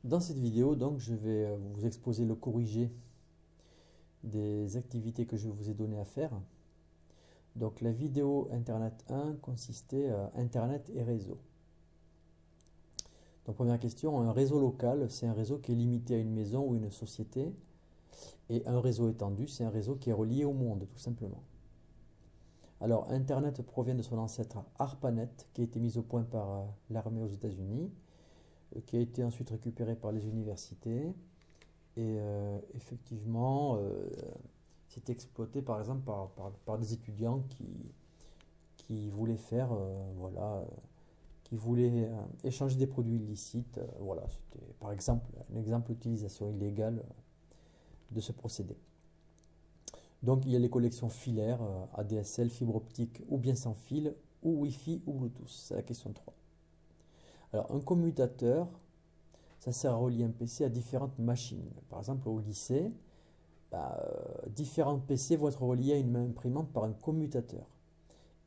Dans cette vidéo, donc, je vais vous exposer le corrigé des activités que je vous ai donné à faire. Donc, la vidéo Internet 1 consistait à Internet et réseau. Donc, première question, un réseau local, c'est un réseau qui est limité à une maison ou une société. Et un réseau étendu, c'est un réseau qui est relié au monde, tout simplement. Alors, Internet provient de son ancêtre ARPANET, qui a été mis au point par l'armée aux États-Unis, qui a été ensuite récupéré par les universités. Et effectivement, c'est exploité par exemple par des étudiants qui voulaient faire, voilà, qui voulaient échanger des produits illicites. Voilà, c'était par exemple un exemple d'utilisation illégale de ce procédé. Donc il y a les collections filaires, ADSL, fibre optique ou bien sans fil, ou Wi-Fi ou Bluetooth. C'est la question 3. Alors un commutateur, ça sert à relier un PC à différentes machines. Par exemple au lycée, différents PC vont être reliés à une même imprimante par un commutateur.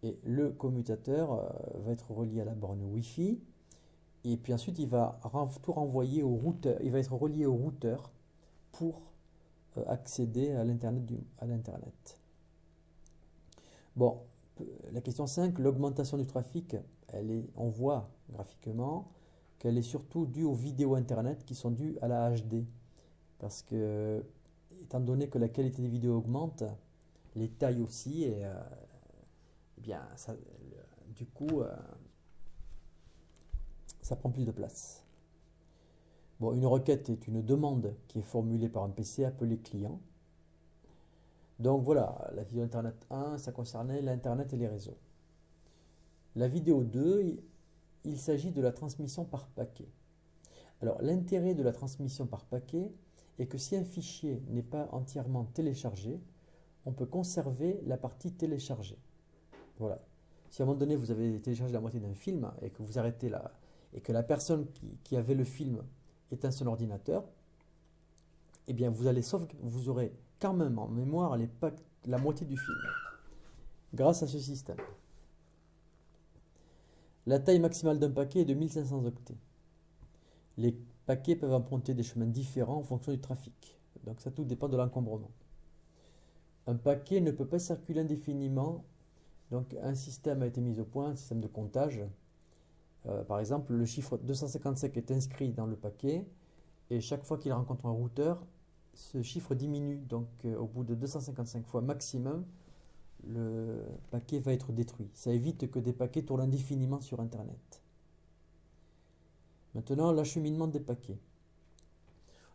Et le commutateur va être relié à la borne Wi-Fi. Et puis ensuite, il va tout renvoyer au routeur. Il va être relié au routeur pour accéder à l'Internet. Bon, la question 5, l'augmentation du trafic, on voit graphiquement qu'elle est surtout due aux vidéos Internet qui sont dues à la HD. Parce que, étant donné que la qualité des vidéos augmente, les tailles aussi, et eh bien, du coup, ça prend plus de place. Bon, une requête est une demande qui est formulée par un PC appelé client. Donc voilà, la vidéo Internet 1, ça concernait l'Internet et les réseaux. La vidéo 2, il s'agit de la transmission par paquet. Alors, l'intérêt de la transmission par paquet est que si un fichier n'est pas entièrement téléchargé, on peut conserver la partie téléchargée. Voilà. Si à un moment donné vous avez téléchargé la moitié d'un film et que vous arrêtez là, et que la personne qui avait le film éteint son ordinateur, eh bien vous aurez quand même en mémoire la moitié du film grâce à ce système. La taille maximale d'un paquet est de 1500 octets. Les paquets peuvent emprunter des chemins différents en fonction du trafic. Donc ça tout dépend de l'encombrement. Un paquet ne peut pas circuler indéfiniment. Donc un système a été mis au point, un système de comptage. Par exemple, le chiffre 255 est inscrit dans le paquet et chaque fois qu'il rencontre un routeur, ce chiffre diminue. Donc au bout de 255 fois maximum, le paquet va être détruit. Ça évite que des paquets tournent indéfiniment sur Internet. Maintenant, l'acheminement des paquets.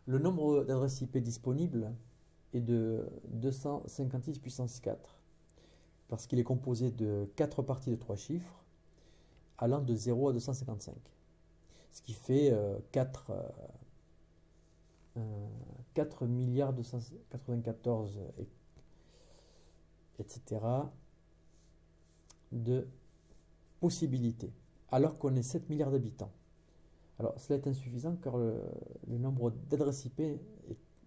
Le nombre d'adresses IP disponibles est de 256 puissance 4 parce qu'il est composé de 4 parties de 3 chiffres allant de 0 à 255. Ce qui fait 4 milliards 294 etc. de possibilités, alors qu'on est 7 milliards d'habitants. Alors cela est insuffisant car le nombre d'adresses IP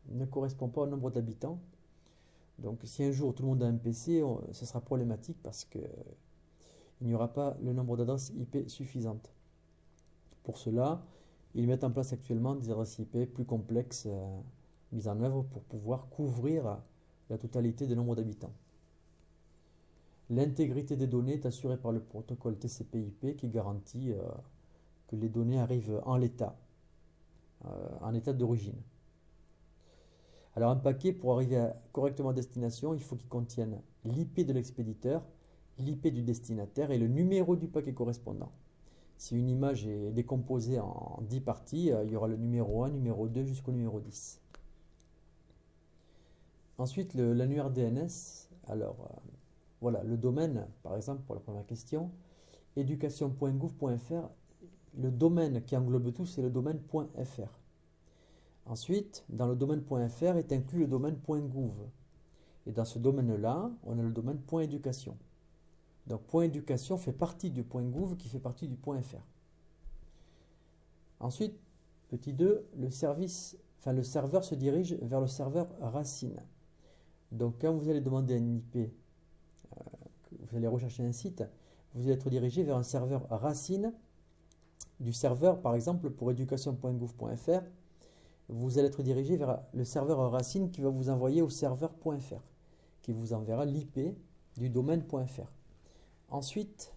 ne correspond pas au nombre d'habitants. Donc si un jour tout le monde a un PC, ce sera problématique parce qu'il n'y aura pas le nombre d'adresses IP suffisantes. Pour cela, ils mettent en place actuellement des adresses IP plus complexes mises en œuvre pour pouvoir couvrir la totalité du nombre d'habitants. L'intégrité des données est assurée par le protocole TCP/IP qui garantit que les données arrivent en l'état d'origine. Alors un paquet, pour arriver correctement à destination, il faut qu'il contienne l'IP de l'expéditeur, l'IP du destinataire et le numéro du paquet correspondant. Si une image est décomposée en 10 parties, il y aura le numéro 1, numéro 2 jusqu'au numéro 10. Ensuite, l'annuaire DNS. Alors, voilà, le domaine, par exemple, pour la première question, education.gouv.fr. Le domaine qui englobe tout, c'est le domaine .fr. Ensuite, dans le domaine .fr est inclus le domaine .gouv. Et dans ce domaine-là, on a le domaine .éducation. Donc .éducation fait partie du .gouv qui fait partie du .fr. Ensuite, petit 2, le serveur se dirige vers le serveur racine. Donc quand vous allez demander un IP, vous allez rechercher un site, vous allez être dirigé vers un serveur racine du serveur, par exemple pour education.gouv.fr, vous allez être dirigé vers le serveur racine qui va vous envoyer au serveur.fr, qui vous enverra l'IP du domaine.fr. Ensuite,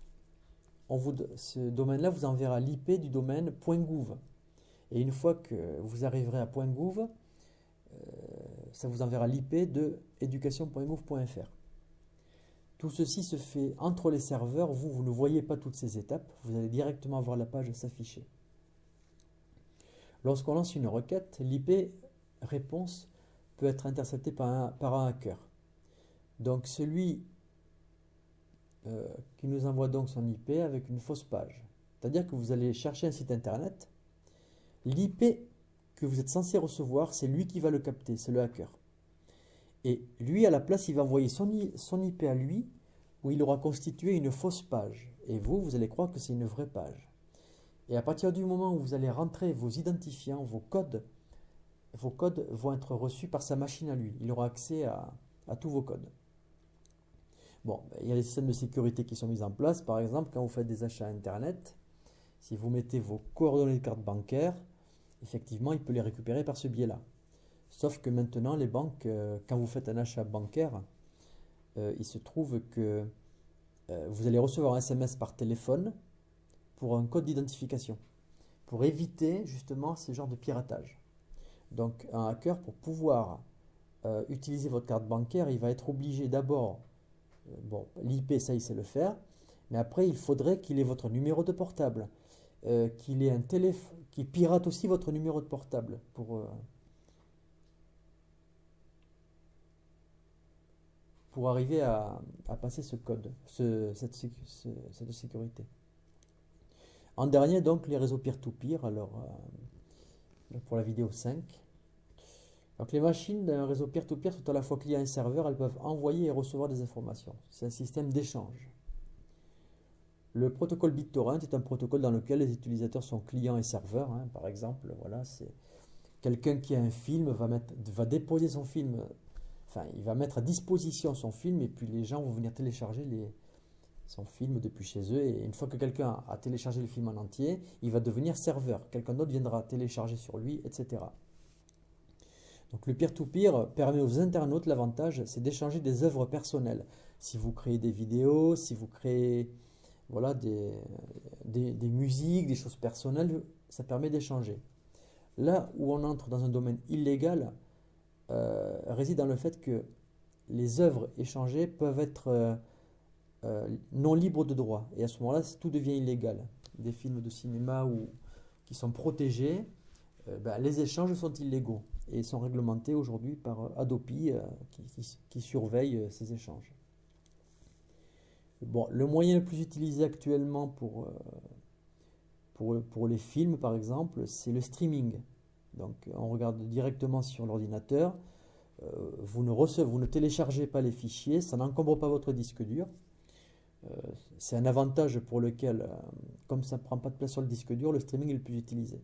ce domaine-là vous enverra l'IP du domaine .gouv. Et une fois que vous arriverez à .gouv, ça vous enverra l'IP de education.gouv.fr. Tout ceci se fait entre les serveurs. Vous ne voyez pas toutes ces étapes. Vous allez directement voir la page s'afficher. Lorsqu'on lance une requête, l'IP réponse peut être interceptée par un hacker. Donc celui qui nous envoie donc son IP avec une fausse page. C'est-à-dire que vous allez chercher un site internet. L'IP que vous êtes censé recevoir, c'est lui qui va le capter, c'est le hacker. Et lui, à la place, il va envoyer son IP à lui, où il aura constitué une fausse page. Et vous allez croire que c'est une vraie page. Et à partir du moment où vous allez rentrer vos identifiants, vos codes vont être reçus par sa machine à lui. Il aura accès à tous vos codes. Bon, il y a des systèmes de sécurité qui sont mis en place. Par exemple, quand vous faites des achats Internet, si vous mettez vos coordonnées de carte bancaire, effectivement, il peut les récupérer par ce biais-là. Sauf que maintenant, les banques, quand vous faites un achat bancaire, il se trouve que vous allez recevoir un SMS par téléphone pour un code d'identification, pour éviter justement ce genre de piratage. Donc, un hacker, pour pouvoir utiliser votre carte bancaire, il va être obligé d'abord, bon, l'IP, ça, il sait le faire, mais après, il faudrait qu'il ait votre numéro de portable, qu'il ait un téléphone, qu'il pirate aussi votre numéro de portable pour arriver à passer ce code, cette sécurité. En dernier, donc, les réseaux peer-to-peer. Alors, pour la vidéo 5. Donc, les machines d'un réseau peer-to-peer sont à la fois client et serveur. Elles peuvent envoyer et recevoir des informations. C'est un système d'échange. Le protocole BitTorrent est un protocole dans lequel les utilisateurs sont clients et serveurs. Hein. Par exemple, voilà, c'est quelqu'un qui a un film va déposer son film. Enfin, il va mettre à disposition son film et puis les gens vont venir télécharger son film depuis chez eux. Et une fois que quelqu'un a téléchargé le film en entier, il va devenir serveur. Quelqu'un d'autre viendra télécharger sur lui, etc. Donc le peer-to-peer permet aux internautes, l'avantage, c'est d'échanger des œuvres personnelles. Si vous créez des vidéos, si vous créez voilà, des musiques, des choses personnelles, ça permet d'échanger. Là où on entre dans un domaine illégal, réside dans le fait que les œuvres échangées peuvent être non libres de droit. Et à ce moment-là, tout devient illégal. Des films de cinéma qui sont protégés, les échanges sont illégaux et sont réglementés aujourd'hui par Adopi qui surveille ces échanges. Bon, le moyen le plus utilisé actuellement pour les films, par exemple, c'est le streaming. Donc, on regarde directement sur l'ordinateur. Vous ne téléchargez pas les fichiers, ça n'encombre pas votre disque dur. C'est un avantage pour lequel, comme ça ne prend pas de place sur le disque dur, le streaming est le plus utilisé.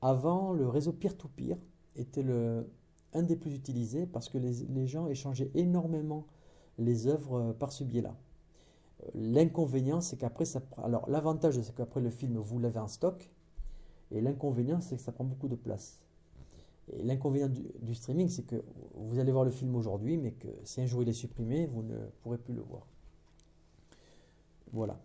Avant, le réseau peer-to-peer était un des plus utilisés parce que les gens échangeaient énormément les œuvres par ce biais-là. L'inconvénient, c'est qu'après, alors l'avantage, c'est qu'après le film, vous l'avez en stock, et l'inconvénient, c'est que ça prend beaucoup de place. Et l'inconvénient du streaming, c'est que vous allez voir le film aujourd'hui, mais que si un jour il est supprimé, vous ne pourrez plus le voir. Voilà.